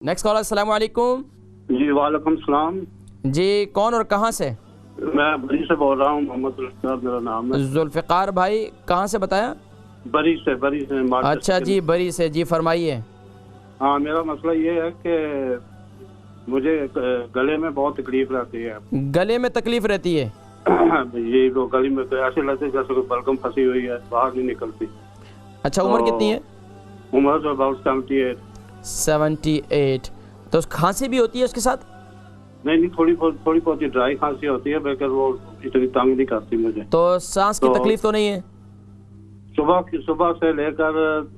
Next collar, अस्सलाम वालेकुम। जी वालेकुम सलाम। जी कौन और कहाँ से? मैं बरी से बोल रहा हूँ, मोहम्मद जुल्फ़िकार मेरा नाम है। जुल्फ़िकार भाई कहाँ से बताया? बरी से अच्छा जी, बरी से। जी फरमाइए। हाँ, मेरा मसला ये है कि मुझे गले में बहुत तकलीफ रहती है। गले में तकलीफ रहती है? ये तो गले में ऐसे लगता है जैसे कोई बलगम फंसी हुई है, बाहर नहीं निकलती। अच्छा, उम्र कितनी है? उम्र तो अबाउट 78। 78। तो खांसी भी होती है उसके साथ? नहीं, थोड़ी बहुत ड्राई खांसी होती है, लेकिन वो इतनी तंग नहीं करती मुझे। तो सांस की तकलीफ तो नहीं है? सुबह से लेकर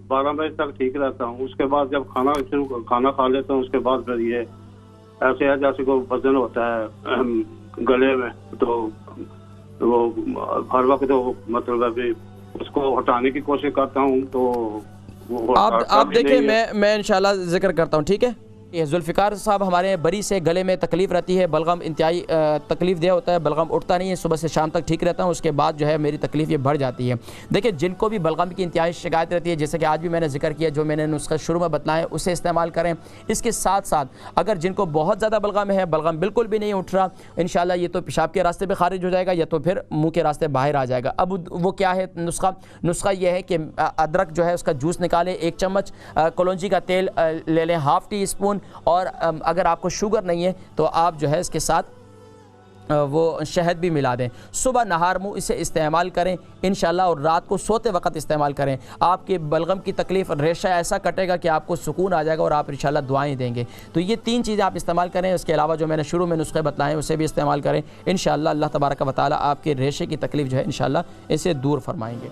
12 बजे तक ठीक रहता हूँ। उसके बाद जब खाना खा लेता हूँ, उसके बाद फिर ये ऐसे है जैसे कोई वजन होता है गले में, तो वो हर वक्त तो मतलब अभी उसको हटाने की कोशिश करता हूँ, तो वो आप देखिए, मैं इंशाल्लाह जिक्र करता हूँ, ठीक है। ये जुल्फ़िकार साहब हमारे बरी से गले में तकलीफ़ रहती है, बलगम इंतहाई तकलीफ़ दे होता है, बलगम उठता नहीं है, सुबह से शाम तक ठीक रहता हूँ, उसके बाद जो है मेरी तकलीफ़ ये बढ़ जाती है। देखिए, जिनको भी बलगम की इंतहाई शिकायत रहती है, जैसे कि आज भी मैंने जिक्र किया, जो मैंने नुस्खा शुरू में बताया उसे इस्तेमाल करें। इसके साथ साथ अगर जिनको बहुत ज़्यादा बलगम है, बलगम बिल्कुल भी नहीं उठ रहा, इंशाल्लाह ये तो पेशाब के रास्ते पर खारिज हो जाएगा या तो फिर मुँह के रास्ते बाहर आ जाएगा। अब वो क्या है नुस्खा ये है कि अदरक जो है उसका जूस निकालें, 1 चम्मच, कलौंजी का तेल ले लें, ½ टी स्पून, और अगर आपको शुगर नहीं है तो आप जो है इसके साथ वो शहद भी मिला दें। सुबह नहार मुँह इसे इस्तेमाल करें इंशाल्लाह, और रात को सोते वक्त इस्तेमाल करें। आपके बलगम की तकलीफ़, रेशा ऐसा कटेगा कि आपको सुकून आ जाएगा और आप इंशाल्लाह दुआएं देंगे। तो ये 3 चीज़ें आप इस्तेमाल करें। उसके अलावा जो मैंने शुरू में नुस्खे बताएं उसे भी इस्तेमाल करें। इंशाल्लाह अल्लाह तबारक व तआला आपके रेशे की तकलीफ़ जो है इंशाल्लाह इसे दूर फरमाएंगे।